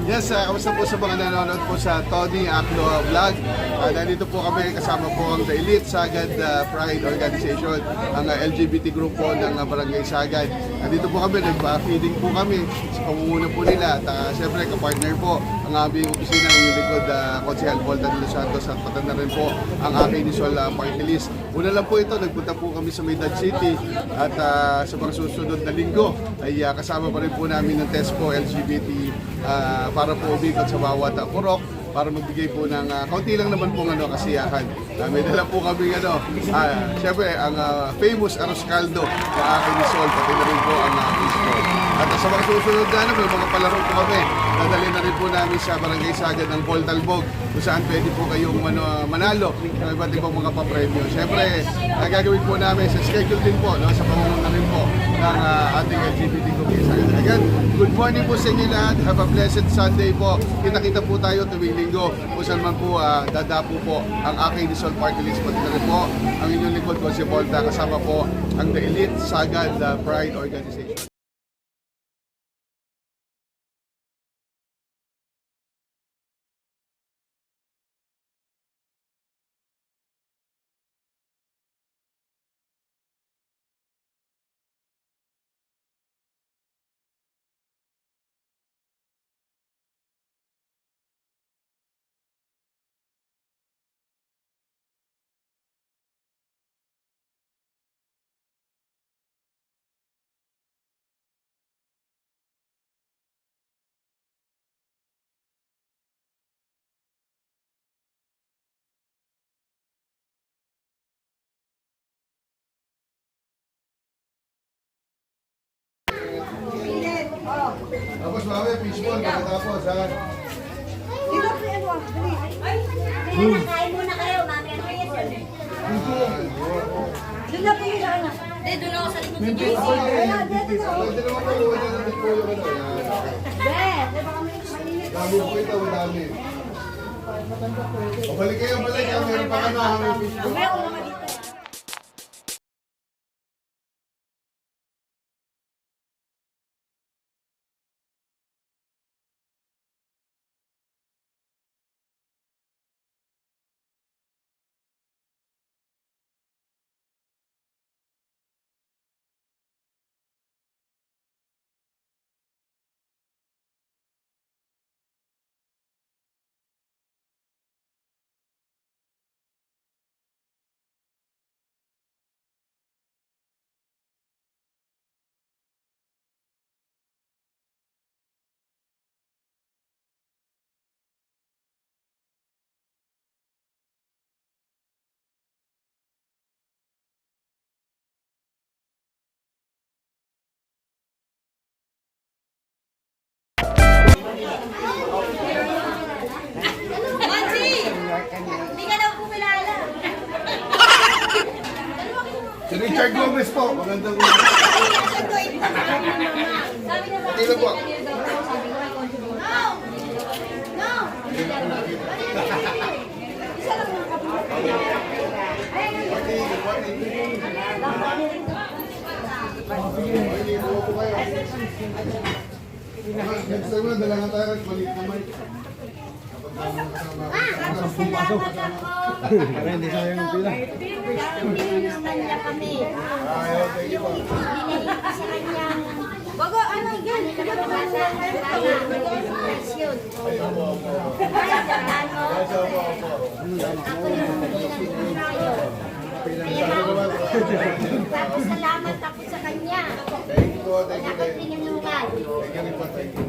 Yes, kamusta po sa mga nanonood po sa Tony Aclo Vlog. Nandito po kami kasama po ang The Elite Sagad Pride Organization, ang LGBT group po ng Barangay Sagad. Nandito po kami, nagpa-feeding po kami sa pamumuno po nila. At siyempre, kapartner po ang aming opisina ng likod, Konsehal Volta de los Santos, at pati na rin po ang aking initial party list. Una lang po ito, nagpunta po kami sa Maynard City at sa mga susunod na linggo ay kasama pa rin po namin ng TESPO LGBT para po umikot sa bawat purok para magbigay po ng kaunti lang naman po kasiyahan. May dala po kami siyempre ang famous arroz caldo na aking isol, pati na rin po ang fishball. At sa mga susunod na may mga palaro po kami. Dadalhin na rin po namin sa Barangay Sagad ng Coltalbog kung saan pwede po kayong manalo ng iba't ibang mga papremyo. Siyempre, gagawin po namin sa schedule din po, sa pamumuno rin po ng ating LGBT community. Again, good morning po sa inyo lahat. Have a blessed Sunday po. Kita-kita po tayo tuwing linggo kung saan man po dadapo po ang aking Dissolve Party List. Pati na rin po ang inyong lingkod ko si Volta, kasama po ang The Elite Sagad Pride Organization. Tapos mami, fishball, pagkatapos ha? Dito po yan, wag. Dali. Kain muna kayo, mami. Ano yan? Doon na po yung anak. Eh, doon ako sa likod ni JC. Pwede naman po, wala na rin po yung Be, baka may mainit. dami po ito, dami. Balik kayo, balik. Meron pa hanggang fishball. May ulo ka dito. Si Richard Gomez po, magandang ulit. Okay lang po. Next time na, dalangan tayo ng maliit na mic. Kaya hindi sayang yung pila. naman niya kami. Ayaw, thank you po. Binili ko sa kanyang... Bago, ano yan? Yun. Tapos salamat ako sa kanya. Thank you po, thank you. Dapat tinulungan. Thank you po, thank you.